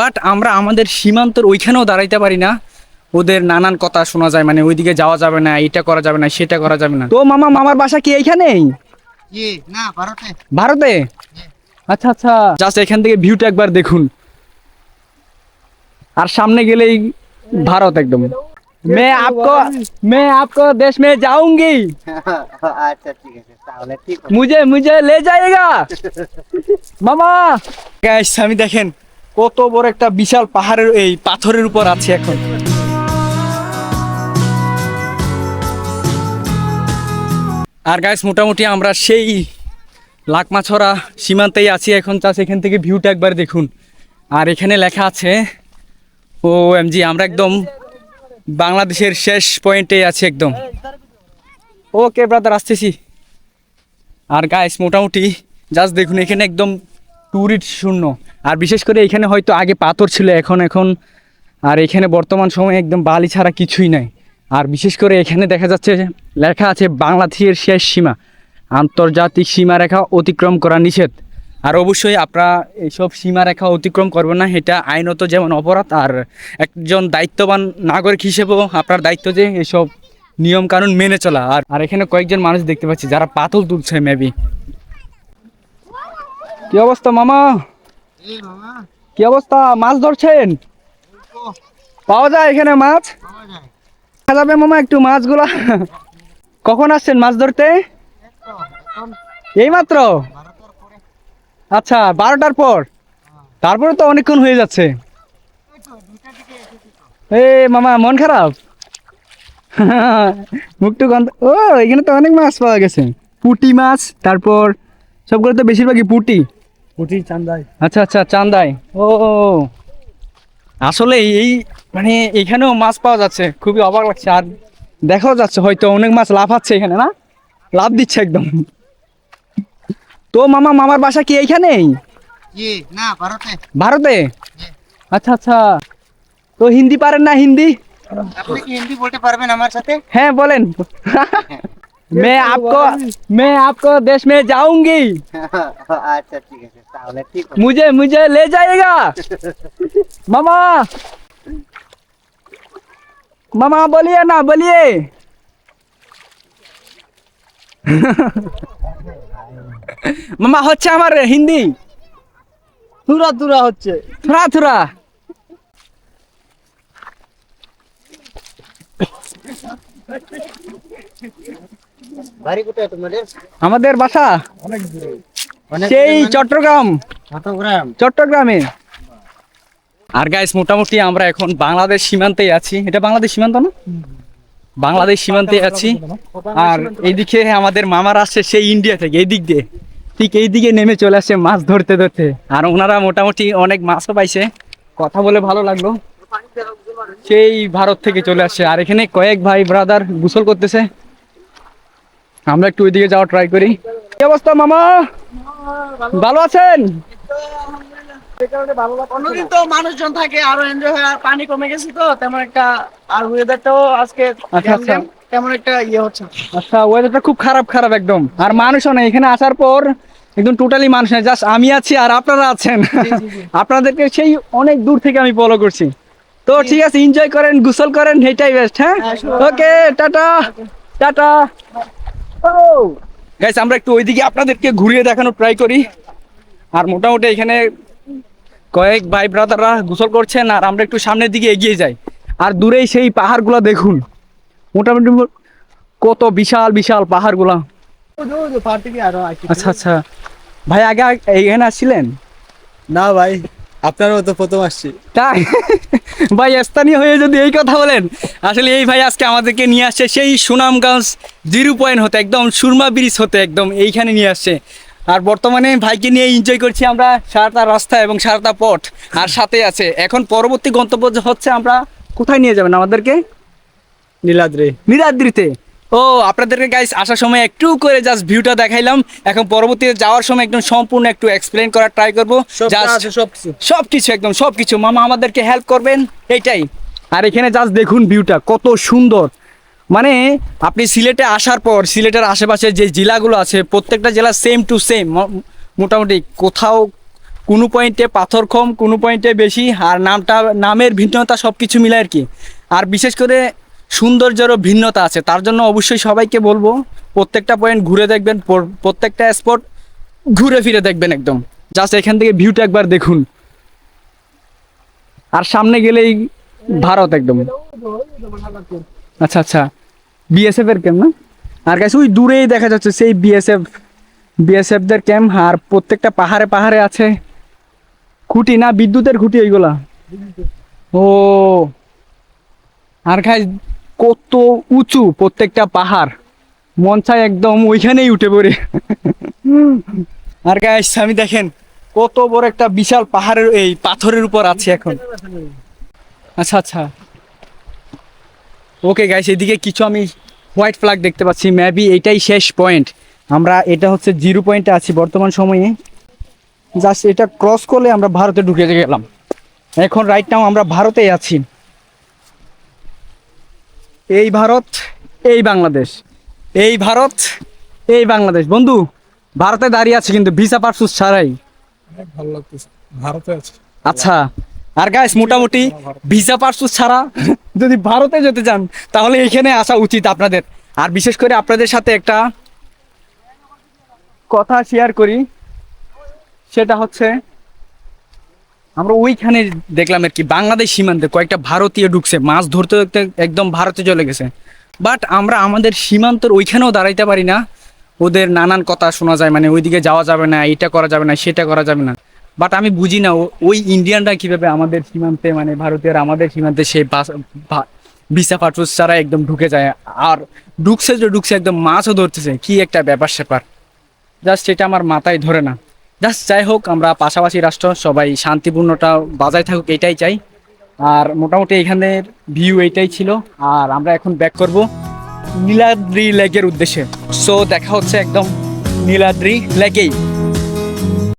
But আমরা আমাদের সীমান্তর ওইখানেও দাঁড়াইতে পারি না। ওদের নানান কথা শোনা যায়, মানে ওইদিকে যাওয়া যাবে না, এটা করা যাবে না, সেটা করা যাবে না। তো মামা, মামার বাসা কি এইখানেই? না, ভারতে। ভারতে? আচ্ছা আচ্ছা, জাস্ট এখান থেকে ভিউটা একবার দেখুন। আর সামনে গেলেই ভারত একদম। मैं आपको देश में जाऊंगी, আচ্ছা ঠিক আছে, তাহলে ঠিক আছে। मुझे मुझे ले जाएगा মামা। গাইস আমি দেখেন কত বড় একটা বিশাল পাহাড়ের এই পাথরের উপর আছে এখন। আর গাইস মোটামুটি আমরা সেই লাকমাছড়া সীমান্তেই আছি এখন। চাষ এখান থেকে ভিউটা একবার দেখুন। আর এখানে লেখা আছে OMG, আমরা একদম বাংলাদেশের শেষ পয়েন্টে আছি একদম। ওকে ব্রাদার, আসতেছি। আর গাইস মোটামুটি জাস্ট দেখুন এখানে একদম টুরিস্ট শূন্য। আর বিশেষ করে এখানে হয়তো আগে পাথর ছিল, এখন আর এখানে বর্তমান সময়ে একদম বালি ছাড়া কিছুই নাই। আর বিশেষ করে এখানে দেখা যাচ্ছে লেখা আছে বাংলাদেশের শেষ সীমা, আন্তর্জাতিক সীমারেখা অতিক্রম করা নিষেধ। আর অবশ্যই আপনারা এইসব সীমারেখা অতিক্রম করবেন না, এটা আইনত যেমন অপরাধ। আর একজন দায়িত্ববান নাগরিক হিসেবেও আপনার দায়িত্ব যে এইসব নিয়ম কানুন মেনে চলা। আর এখানে কয়েকজন মানুষ দেখতে পাচ্ছি যারা পাথর তুলছে মেবি। কি অবস্থা মামা? এই মামা, কি অবস্থা? মাছ ধরছেন? পাওয়া যায় এখানে মাছ? পাওয়া যায়। দেখা যাবে মামা একটু মাছগুলা? কখন আসছেন মাছ ধরতে? এখন এই মাত্র? 12টার পরে। আচ্ছা, 12টার পর? তারপরে তো অনেকক্ষণ হয়ে যাচ্ছে। এই তো 2টার দিকে এসেছি তো। এ মামা মন খারাপ? মুখটু গন্ধ। ও এখানে তো অনেক মাছ পাওয়া গেছে, পুঁটি মাছ, তারপর সবগুলো তো বেশিরভাগই পুঁটি। পুঁটি চান্দাই। আচ্ছা আচ্ছা, চান্দাই। ও আসলে এই মানে এখানেও মাছ পাওয়া যাচ্ছে, খুবই অবাক লাগছে। আর দেখাও যাচ্ছে হয়তো অনেক মাছ লাফাচ্ছে এখানে, না লাফ দিচ্ছে একদম। তো মামা, মামার বাসা কি এইখানেই? না, ভারতে। ভারতে? আচ্ছা আচ্ছা। তো হিন্দি পারেন না? হিন্দি? আপনি কি হিন্দি বলতে পারবেন আমার সাথে? হ্যাঁ বলেন। मैं आपको देश में जाऊंगी, আচ্ছা ঠিক আছে, তাহলে ঠিক আছে। मुझे मुझे ले जाएगा मामा। मामा बोलिए ना, बोलिए। মামা হচ্ছে আমার হিন্দি তুরা তুরা হচ্ছে। থোড়া থোড়া। বাড়ি কোথায় তোমাদের? আমাদের বাসা অনেক দূরে। সেই চট্টগ্রাম, চট্টগ্রাম। চট্টগ্রামে। আর গাইস মোটামুটি আমরা এখন বাংলাদেশ সীমান্তেই আছি। এটা বাংলাদেশ সীমান্ত না? বাংলাদেশ সীমান্তে আছি। আর এইদিকে আমাদের মামার আসছে সেই ইন্ডিয়া থেকে, এই দিক দিয়ে, ঠিক এই দিকে নেমে চলে আসছে মাছ ধরতে ধরতে। আর ওনারা মোটামুটি অনেক মাছও পাইছে, কথা বলে ভালো লাগলো। সেই ভারত থেকে চলে আসছে। আর এখানে কয়েক ভাই ব্রাদার গোসল করতেছে। আমরা একটু ওইদিকে যাওয়া ট্রাই করি। কি অবস্থা মামা, ভালো আছেন? অন্যদিন তো মানুষজন থাকে, আরো এনজয় হয়। আর পানি কমে গেছে তো তেমন একটা, আর ওয়েদারটাও আজকে আচ্ছা আচ্ছা। তেমন একটা ইয়ে হচ্ছে না। আচ্ছা, ওয়েদারটা খুব খারাপ খারাপ একদম। আর মানুষও নেই এখানে আসার পর, একদম টোটালি মানুষ নেই, জাস্ট আমি আছি আর আপনারা আছেন। আপনাদেরকে সেই অনেক দূর থেকে আমি ফলো করছি। তো ঠিক আছে, এনজয় করেন, গোসল করেন, এটাই বেস্ট। হ্যাঁ, ওকে, টাটা টাটা। ও গাইস, আমরা একটু ওইদিকে আপনাদেরকে ঘুরিয়ে দেখানো ট্রাই করি। আর মোটামুটি এখানে কয়েক ভাই ব্রাদাররা গোসল করছেন, আর আমরা একটু সামনের দিকে এগিয়ে যাই। আর দূরেই সেই পাহাড়গুলো দেখুন, মোটামুটি কত বিশাল বিশাল পাহাড়গুলা। আচ্ছা আচ্ছা ভাই, আগে এইখানে আসছিলেন? না ভাই, আপনারও তো প্রথম আসছি। তাই? ভাই স্থানীয় হয়ে যদি এই কথা বলেন, আসলে এই ভাই আজকে আমাদেরকে নিয়ে আসছে সেই সুনামগঞ্জ 0 পয়েন্ট হতে, একদম সুরমা ব্রিজ হতে, একদম এইখানে নিয়ে আসছে। আর বর্তমানে ভাইকে নিয়ে এনজয় করছি আমরা সারাটা রাস্তা এবং সারাটা পথ। আর সাথে আছে এখন পরবর্তী গন্তব্য হচ্ছে আমরা কোথায় নিয়ে যাবেন আমাদেরকে? নীলাদ্রি। নীলাদ্রিতে। ও আপনাদেরকে গাইস আসার সময় একটু করে জাস্ট ভিউটা দেখাইলাম। এখন পরবর্তীতে যাওয়ার সময় একদম সম্পূর্ণ একটু এক্সপ্লেন করার ট্রাই করবো। সবকিছু একদম সবকিছু মামা আমাদেরকে হেল্প করবেন, এইটাই। আর এখানে জাস্ট দেখুন ভিউটা কত সুন্দর। মানে আপনি সিলেটে আসার পর সিলেটের আশেপাশে যে জেলাগুলো আছে প্রত্যেকটা জেলা সেম টু সেম, মোটামুটি কোথাও কোনো পয়েন্টে পাথর কম, কোনো পয়েন্টে বেশি, আর নামের ভিন্নতা সব কিছু মিলে আর কি। আর বিশেষ করে সৌন্দর্যেরও ভিন্নতা আছে, তার জন্য অবশ্যই সবাইকে বলবো প্রত্যেকটা পয়েন্ট ঘুরে দেখবেন, প্রত্যেকটা স্পট ঘুরে ফিরে দেখবেন একদম। জাস্ট এখান থেকে ভিউটা একবার দেখুন, আর সামনে গেলেই ভারত একদম। আচ্ছা আচ্ছা, বিএসএফ এর ক্যাম্প না? আর গাইস ওই দূরেই দেখা যাচ্ছে সেই বিএসএফদের ক্যাম্প। আর প্রত্যেকটা পাহাড়ে পাহাড়ে আছে খুঁটি, না বিদ্যুতের খুঁটি ওইগুলা। ও, আর গাইস কত উঁচু প্রত্যেকটা পাহাড়, মন চায় একদম ওইখানেই উঠে পড়ে। আর গাইস আমি দেখেন কত বড় একটা বিশাল পাহাড়ের এই পাথরের উপর আছে এখন। আচ্ছা আচ্ছা, ওকে গাইস, এদিকে কিছু আমি হোয়াইট ফ্ল্যাগ দেখতে পাচ্ছি, মেবি এটাই শেষ পয়েন্ট। আমরা এটা হচ্ছে 0 পয়েন্টে আছি বর্তমান সময়ে। জাস্ট এটা ক্রস করলে আমরা ভারতে ঢুকে গেলাম। এখন রাইট নাও আমরা ভারতেই আছি। এই ভারত, এই বাংলাদেশ, এই ভারত, এই বাংলাদেশ। বন্ধু ভারতে দাঁড়িয়ে আছে কিন্তু ভিসা পাসপোর্ট ছাড়াই। অনেক ভালো লাগতেছে, ভারতে আছে। আচ্ছা, আর গাইস মোটামুটি ভিসা পাসপোর্ট ছাড়া যদি ভারতে যেতে চান তাহলে এখানে আসা উচিত আপনাদের। আর বিশেষ করে আপনাদের সাথে একটা কথা শেয়ার করি, সেটা হচ্ছে আমরা ওইখানে দেখলাম আর কি বাংলাদেশ সীমান্তে কয়েকটা ভারতীয় ঢুকছে মাছ ধরতে ধরতে, একদম ভারতে চলে গেছে। বাট আমরা আমাদের সীমান্তর ওইখানেও দাঁড়াইতে পারি না, ওদের নানান কথা শোনা যায়, মানে ওইদিকে যাওয়া যাবে না, এটা করা যাবে না, সেটা করা যাবে না। বাট আমি বুঝি না ওই ইন্ডিয়ানরা কিভাবে আমাদের সীমান্তে, মানে ভারতীয়রা আমাদের সীমান্তে সেই ভিসা পাসপোর্ট ছাড়া একদম ঢুকে যায়। আর ঢুকছে যে ঢুকছে, একদম মাছও ধরতেছে, কি একটা ব্যাপার স্যাপার, জাস্ট এটা আমার মাথায় ধরে না। জাস্ট যাই হোক, আমরা পাশাপাশি রাষ্ট্র, সবাই শান্তিপূর্ণটা বজায় থাকুক এটাই চাই। আর মোটামুটি এখানের ভিউ এইটাই ছিল। আর আমরা এখন ব্যাক করব নীলাদ্রি লেকের উদ্দেশ্যে। সো দেখা হচ্ছে একদম নীলাদ্রি লেকেই।